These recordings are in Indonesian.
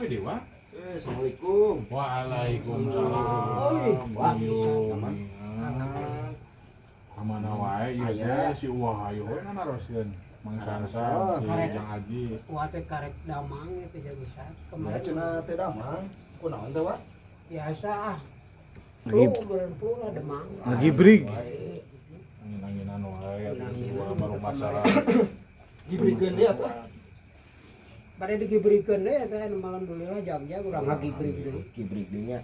we Dewa. Assalamualaikum. Waalaikumsalam. Amanah wae ieu teh si Uwah hayu we naroskeun. Mangsansa si Jang Aji. Wah teh karek damang itu jadi bisa. Ya Kemarin cenah teh damang. Kunaon teh, Wak? biasa Lagi flu lah demang. lagi break. Angin-anginan wae atuh si Uwah baru masalah. Diberikeun dia tuh. Pada diberikan deh teh alhamdulillah jam-jam urang ngagibrik deui. Kibrik deui nya.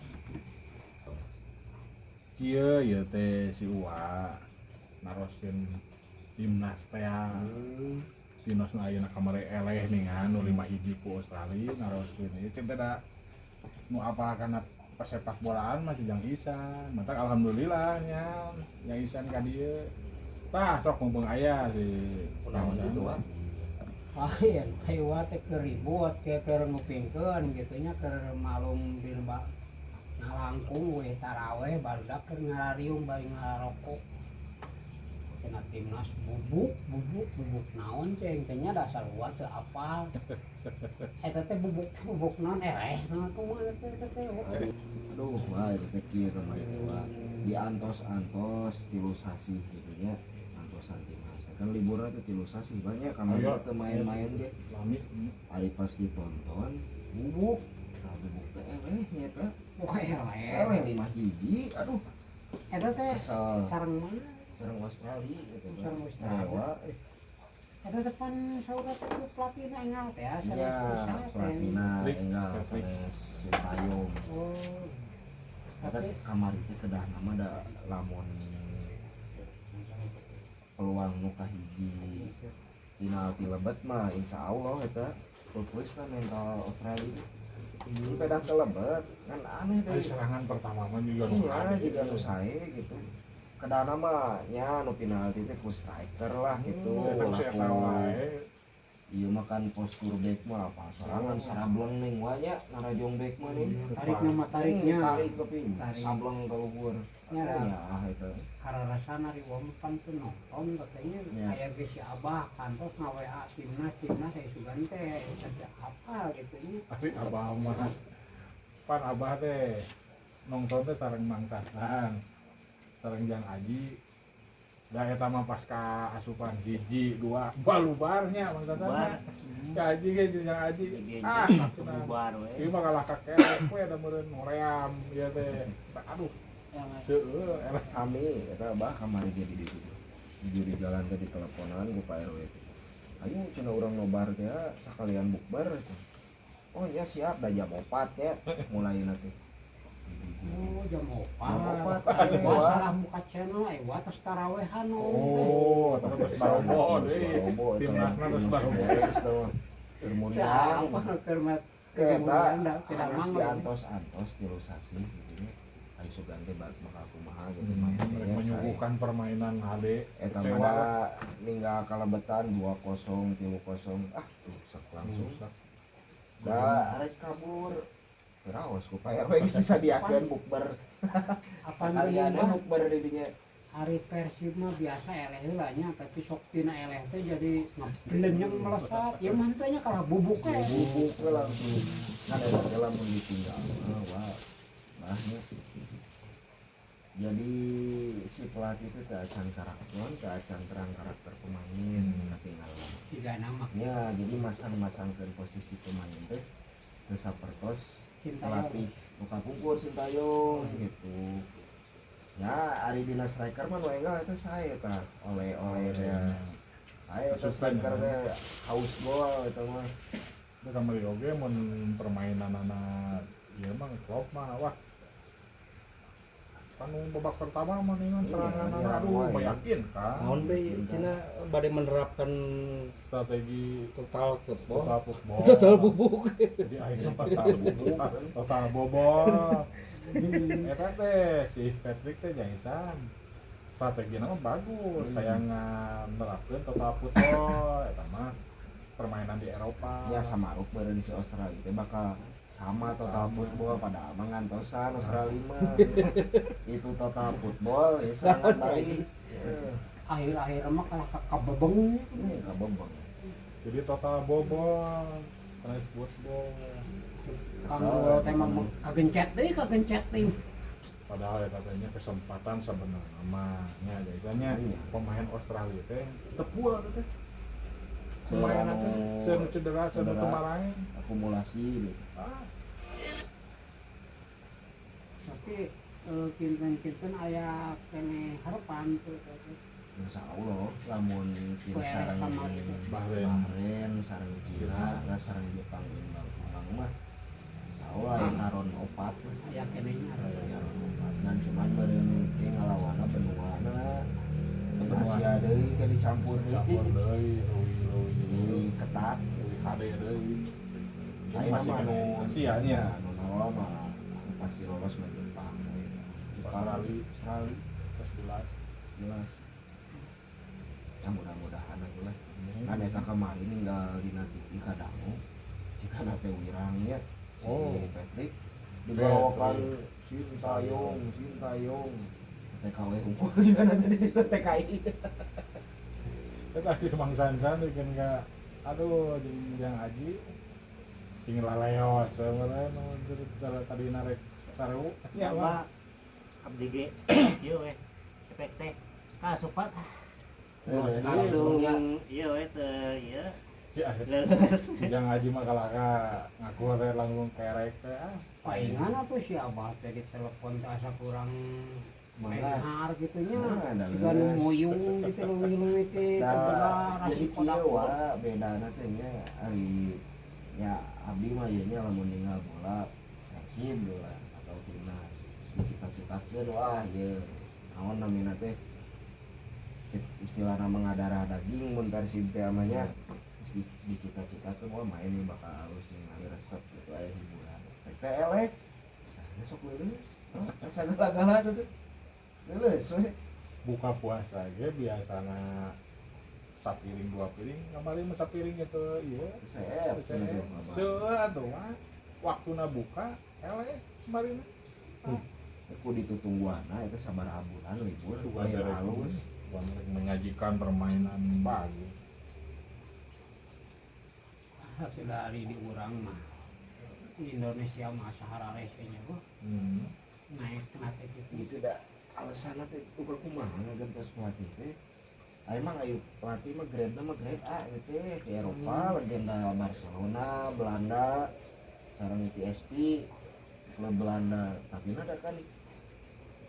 Kieu ieu teh si Uwah naroskeun timnas teh. Timnas nu ayeuna kamari eleh ningan nu 5 hiji ku Australia naroskeun ieu cen teh da nu apa kana pesepak bolaan masih Jang Isan. Mantap alhamdulillah nya Jang Isan ka dieu. Tah sok mumpung aya si Kunaon gitu, Wak? Iya, hewa teh keur ribut teh keur ngupingkeun kitu nya keur malum di lembah ngalangkung we taraweh barudak keur ngarariung bari ngarokok. Cenah timnas bubuk naon ceng teh nya dasar gua teu apal. Eta teh bubuk naon eleh naon kumaha teh. Aduh, wah itu teh kieu kemarin, Wak. Diantos-antos tilu sasi gitu nya. Antosan timnas. Kan liburan teh tilu sasi banyak kamari teh main-main ge. Lami. Ari pas ditonton bubuk. Nah, bubuk teh eleh nya teh. Wah eleh. Eleh 5 hiji. Aduh, Eta teh kesel. sareng mana? Sareng Australia gitu. Sareng Australia. Ewa. Eta depan saudara teh pelatih engal teh Ya, sareng Platina Trik. enggak Trik. sanes Sintayong. Oh. Kata Tapi kamari teh kedah nama da lamun peluang nu kahiji penalti lebet mah insyaallah eta pupus lah mental Australia. Ini pedah kelebet kan aneh Ari deh. serangan pertama mah juga nu Iya, aneh juga nu sae gitu. Kedana mah nya nu penalti teh ku striker lah gitu. Eta si eta wae. Ieu mah kan postur back mah apa sorangan sarableng ning wae nya narajong back mah nih. tarik nama tariknya Tarik ke ping, Tarik. sableng ka luhur. Ya, Ya, itu. kararasan ari wong pan teu nonton katanya Ya. aya ge si Abah kantos ngaWA timnas aya sugan teh sejak apa gitu nya. Tapi Abah mah pan Abah teh nongton teh sareng Mang Sasan. Sareng Jang Aji. Da eta mah pas ka asupan hiji, 2 balubarnya Mang Sasan. Bubar. Ka Aji ge jeung Jang Aji. Ah, maksudna. bubar Ieu we. mah kalah kakek we da meureun hoream ieu teh. Aduh, seueur era Sami eta bah kamari jadi di situ. Di juri jalan teh diteleponan ku Pak RW. Ayo cenah urang nobar teh sakalian bukber. Oh ya siap da jam 4 ya mulaina teh. Oh jam 4. Jam 4, Wah salah muka channel wah tos tarawehan oh, terus barobo deui. Timnasna terus barobo. Termurian. Apa keur Eta tidak harus mang. diantos-antos tilu sasi gitu nya. Ayo sugan teh bakal kumaha gitu main teh nya. Menyuguhkan permainan HD. Eta Kecewa. mah da ninggal kalebetan 2-0, 3-0. Ah, rusak langsung. Da arek kabur. Terawas ku Pak RW geus disadiakeun bukber. Apa Sekalian nih bukber di dinya. hari Persib mah biasa eleh heula nya tapi sok tina eleh teh jadi ngeblendnya melesat ya mantanya kalah bubuk we. Bubuk we langsung. Kan eta lamun ditinggal. Wah. Bahnya. Jadi si pelatih itu keacan karakter, keacan terang karakter pemain, ketinggalan. Tiga nama Ya, jadi masang-masangkeun posisi pemain teh teu sapertos Sintayong. pelatih nu kapungkur Sintayong gitu. Ya, ari dina striker mah nu enggal eta sae tah, oleh teh. Sae eta striker teh haus gol eta mah. Itu kamari oge mun permainan anak ieu mah klop mah wah. Kan babak pertama mah ningan serangan Iya, aduh wae. meyakin kan. Naon teh cenah bade menerapkan Strategi total football. total football. Total bubuk. Jadi akhirnya total bobol. Eta teh si Patrick teh jaisan. Strategi nama bagus, saya nerapkeun total football eta mah permainan di Eropa. Ya sama ruk beureun si Australia teh bakal sama total football pada mangantosan Australia mah. Itu total football ya serangan balik. akhir-akhir mah kalah kabebeng Ini kabebeng. Jadi total bobol, trash football. Kang Dul teh mah kagencet deui. Padahal ya katanya kesempatan sebenarnya namanya biasanya pemain Australia teh tepul teh pemain teh seueur cedera seueur kemarin akumulasi gitu. Tapi kinten aya kene harapan tuh. Insya Allah lamun tim sareng Bahrain sareng Cina sareng Jepang imbang mah insya Allah ya karon 4 Aya kene nya. dan cuman beureum teh ngalawana benuana Asia deui ke dicampur campur deui deui deui ketat deui HD deui jadi ayeuna masih mah kena Asia nya anu nawa mah pasti lolos mah Jepang Australia Australia 11 jelas ya mudah-mudahan aku lah kan eta kemarin ninggal dina TV kadangu jika nate wirangnya si Patrick dibawakan Sintayong TKW hukum juga nanti di TKI kita di Mang Sansan bikin ka aduh yang aji tinggal laleos sebenarnya tadi narik sarewu Ya Pak, abdi ge ieu we efek teh kasupat. Langsung ieu we teh ieu si leus. yang aji mah kalaka ngaku teh langsung kerek teh Palingan atuh si Abah teh ditelepon teh asa kurang Semangat. menghar gitunya. Nah, ada Jika leus. muyung gitu leuwih-leuwih teh tebelah jadi rasi kieu kodak. wa bedana teh nya ari ya abdi mah ieu nya lamun ninggal bola Persib lah atau timnas dicita-citakeun wah ieu naon namina teh istilahna mengadara daging mun Persib teh amanya dicita-citakeun wah main ini bakal halus ningali resep gitu aya hiburan teh eleh besok leuleus asa gala-gala tuh leuleus we buka puasa ge biasana sapiring 2 piring kemarin mah sapiring itu iya seep teu atuh mah waktuna buka eleh kemarin aku ditutungguana itu sabaraha bulan libur juga aya dari halus menyajikan permainan bagus Tapi dari di urang mah di Indonesia mah sahara resenya gua naik kena teh gitu. itu dah alasan teh ukur kumaha ngegentos pelatih teh emang ayo pelatih mah grade A gitu di Eropa legenda Barcelona Belanda sareng PSP klub Belanda tapi ada kan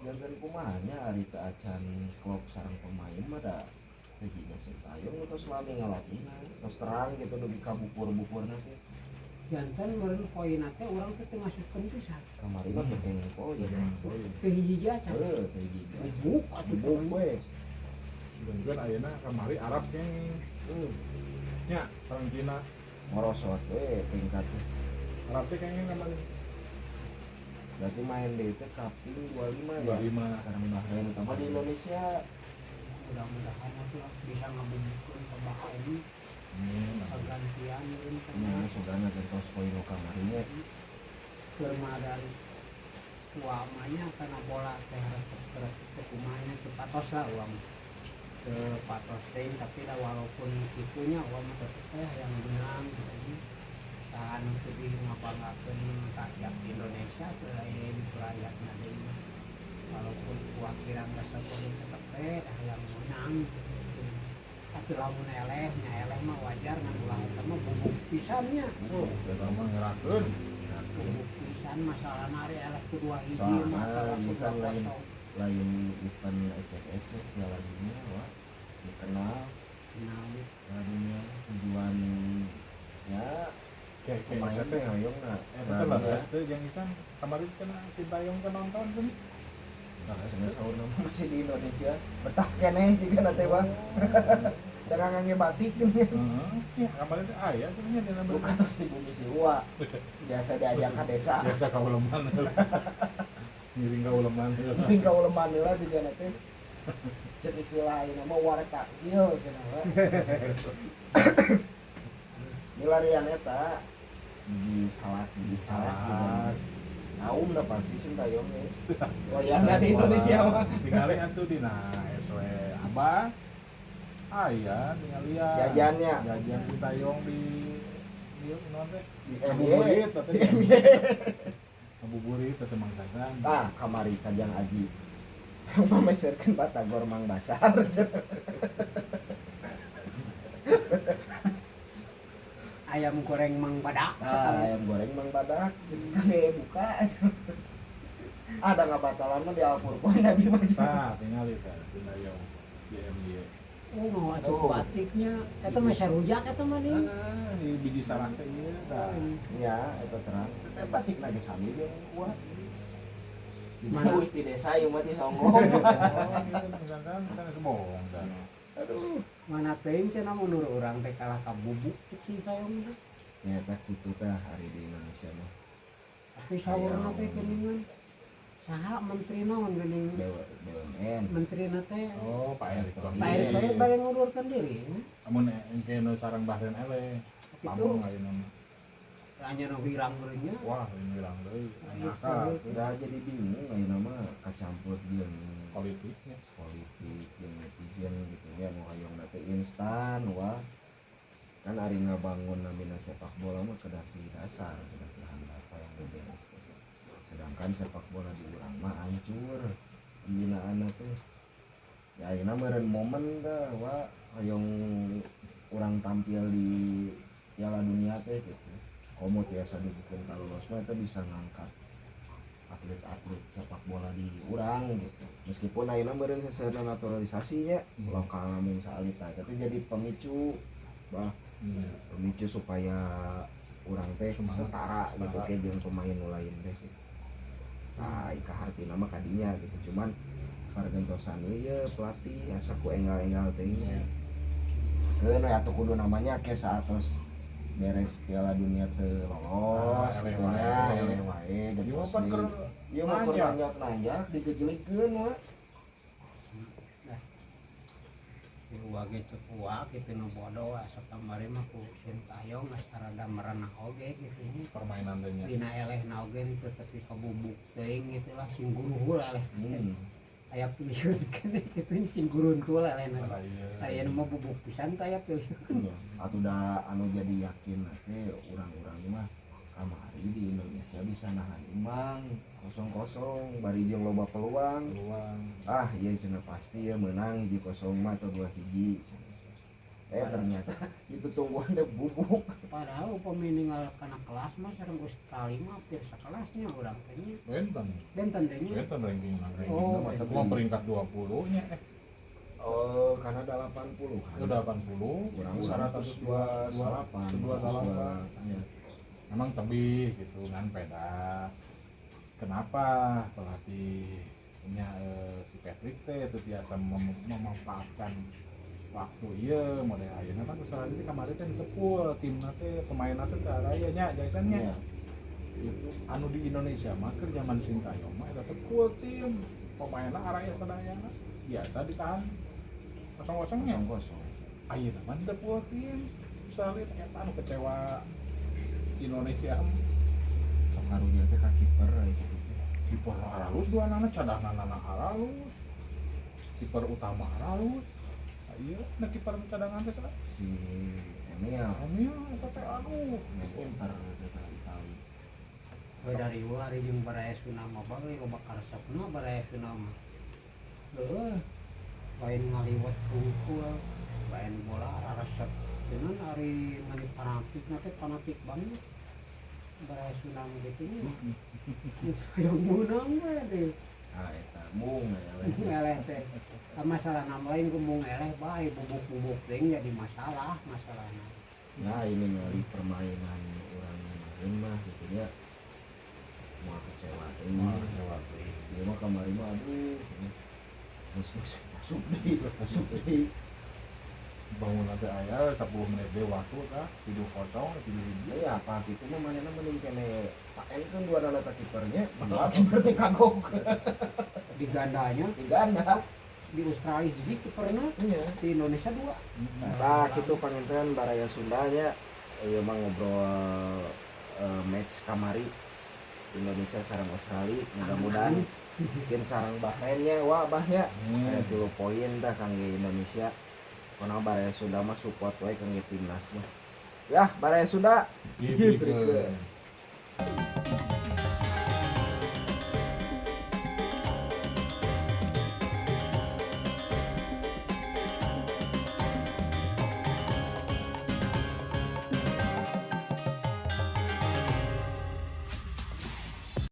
jangan kumahanya hari teu acan klub sareng pemain mah da jadi Sintayong atau selami ngalatih terus terang gitu dugi kabupur-bupurna teh Jantan meureun poinna teh urang teh teu ngasupkeun pisan. kamari mah teh kengko ya Teu hiji jasa. teh hiji Buka tuh bung we dan ayeuna kamari Arab keng nya sareng Cina ngorosot we tingkat teh Arab teh kenging kamari berarti main di itu kaping 25 ya 25 sareng Bahrain utama di Indonesia mudah-mudahan atuh bisa ngabubuhkeun pemain ini pergantian ini kan nya sudah ngegentos poin kamarinya firma dari uamanya karena bola teh harus kumanya cepatos lah uang ke patos teh tapi dah walaupun itunya uang tetep teh yang menang gitu tahan untuk di ngapanggakeun rakyat Indonesia ke lain rakyatnya deui walaupun kewakilan tersebut tetep teh dah yang menang gitu. Tapi lamun eleh mah wajar ngan ulah eta mah bubuk pisannya kita mah ngerakeun bubuk pisan masalah nari eleh kedua hiji soalnya masalah ini kan kedua lain kosong. lain event ecek-ecek Piala Dunia wah dikenal Nah, Piala Dunia tujuan ya kayak pemain teh hoyong na eta lah teh jeung isan kamari kena Sintayong kan nonton kan cenah saur nama masih di Indonesia betah keneh juga na teh bang jangan ngange batik heeh ya kamari teh aya teh nya dina bukan terus di bumi siwa biasa diajak ke desa biasa kauleman ngiring kauleman mending kau lemah lah di jalan teh cek istilah ini mah warga kecil cenah we milarian eta di salat gitu saum da pasti Sintayong guys wayahna di Indonesia mah ningali atuh dina SW Abah aya ningali ya jajannya jajan Sintayong di ieu naon teh Di ngabuburit teh Di MY. ngabuburit teh Mang Dadan Kamari Kajang Aji pameserkeun batagor Mang Basar. Ayam goreng Mang Badak. Ayam goreng Mang Badak kage buka. Ada ngabatalan mah di Alpurpon Nabi mah. tah tingali tah Sintayong di MY Oh, atuh batiknya eta mah sarujak eta mah nih. di biji sarang teh ieu tah Ya, itu terang. Teh batik lagi sami jeung kuat. Mana? Mana di desa ieu mah ti songgong. oh ieu Mang Dadan kan kebohong dah Aduh. Mana teuing cenah mundur urang teh kalah ka bubuk cek Sintayong teh. Nyata kitu teh hari di Indonesia mah. Tapi saurna teh geuningan. Saha menteri naon geuning BUMN. menterina teh. oh Pak Erick Pak Erick Thohir bari ngundurkeun diri. amun engke nu sareng Bahrein eleh Itu pamong ayeuna mah hanya nu wirang beureunya. wah ini bilang deui Iya. Udah jadi bingung ayeuna mah kacampur jeung politiknya politik jeung netizen gitu ya nu hayong teh instan wah. Kan ari ngabangun namina sepak bola mah kedah di dasar, kedah di handap yang beberes. Sedangkan sepak bola di urang mah hancur pembinaan teh. Ya ayeuna meureun momen dah wah hayong urang tampil di Piala Dunia teh gitu. Komo tiasa dibikin ka lolos mah teh bisa ngangkat atlet-atlet sepak bola di urang gitu. Meskipun ayeuna meureun sesuatu naturalisasinya lokal namun saalita tapi jadi pemicu bah pemicu supaya urang teh setara gitu ke jeung pemain nu lain teh gitu. Nah, ika hartina mah kadinya gitu. Cuman pargentosan ieu pelatih asa ku enggal-enggal teh nya. Keun atuh kudu namanya ke saatos beres Piala Dunia teu lolos gitu nya, eleh wae ieu gentos mah keur ieu mah keur nanjak digejlikeun we. Wage cek uak gitu nu bodoh asa kamari mah ku Sintayong geus rada merenah oge gitu nya. permainan teh nya Dina elehna oge teu teu kabubuk teuing gitu lah sing guruhul eleh. Aya pilihan keneh kitu sing guruntul elehna. Aya nu mah bubuk pisan teh aya pilihan. Atuh da anu jadi yakin teh urang-urang mah kamari di Indonesia bisa nahan imbang 0-0 bari jeung loba peluang. Iya cenah pasti ya menang 1-0 mah atau 2-1. Ternyata itu tungguan teh bubuk. Padahal upami ninggal kana kelas mah sareng Australia mah hampir sakelasnya urang teh nya. Benten teh nya. benten ranking Oh, mah peringkat 20 nya Oh, karena 80 kan. udah 80 Kurang 128. Ya. Memang tebih gitu kan peda kenapa pelatihnya si Patrick teh itu biasa memanfaatkan waktu iya model ayeuna kan usaha ini kemarin teh sepul timna teh pemainna teh cara aya nya jasannya itu anu di Indonesia mah keur zaman Sintayong mah eta teh full tim pemainna araya sadayana biasa ditahan kosong-kosong nya ayeuna mah teu full tim misalnya eta anu kecewa Indonesia Pengaruhnya teh ka kiper gitu. kiper halus dua anak cadangan anak halus kiper utama halus iya nah kiper cadangan teh sana Si Emil Emil eta teh aduh pintar eta Itali. Dari hari jeung baraya Sunama bae loba karesepna baraya Sunama. Lain ngaliwat hungkul, lain bola resep. Dengan hari mani fanatik teh fanatik banget. Baraya Sunama gitu nya. Yang menang we deh. Eta mung Eleh teh. Masalah nama lain kumung eleh bae bubuk-bubuk teh jadi masalahna. Nah ini nyari permainan orang lain mah gitu ya mau kecewa dia mah kemarin mah aduh masuk deh bangun nanti ayah 10 menit deh waktu kah tidur kosong tidur hiji ya apa gitu mah manehna mending kene Pak N kan dua nana kipernya malah kiper teh kagok Di gandanya di ganda di Australia jadi kiperna iya di Indonesia 2. nah gitu panginten Baraya Sundanya ieu mah ngobrol match kamari Indonesia sareng Australia mudah-mudahan mungkin sareng Bahrainnya wah bahnya aya 3 poin dah kangge Indonesia karena Baraya Sunda mah support wae kangge timnas mah Ya, bare sudah. Gibrikeun. Gibrikeun.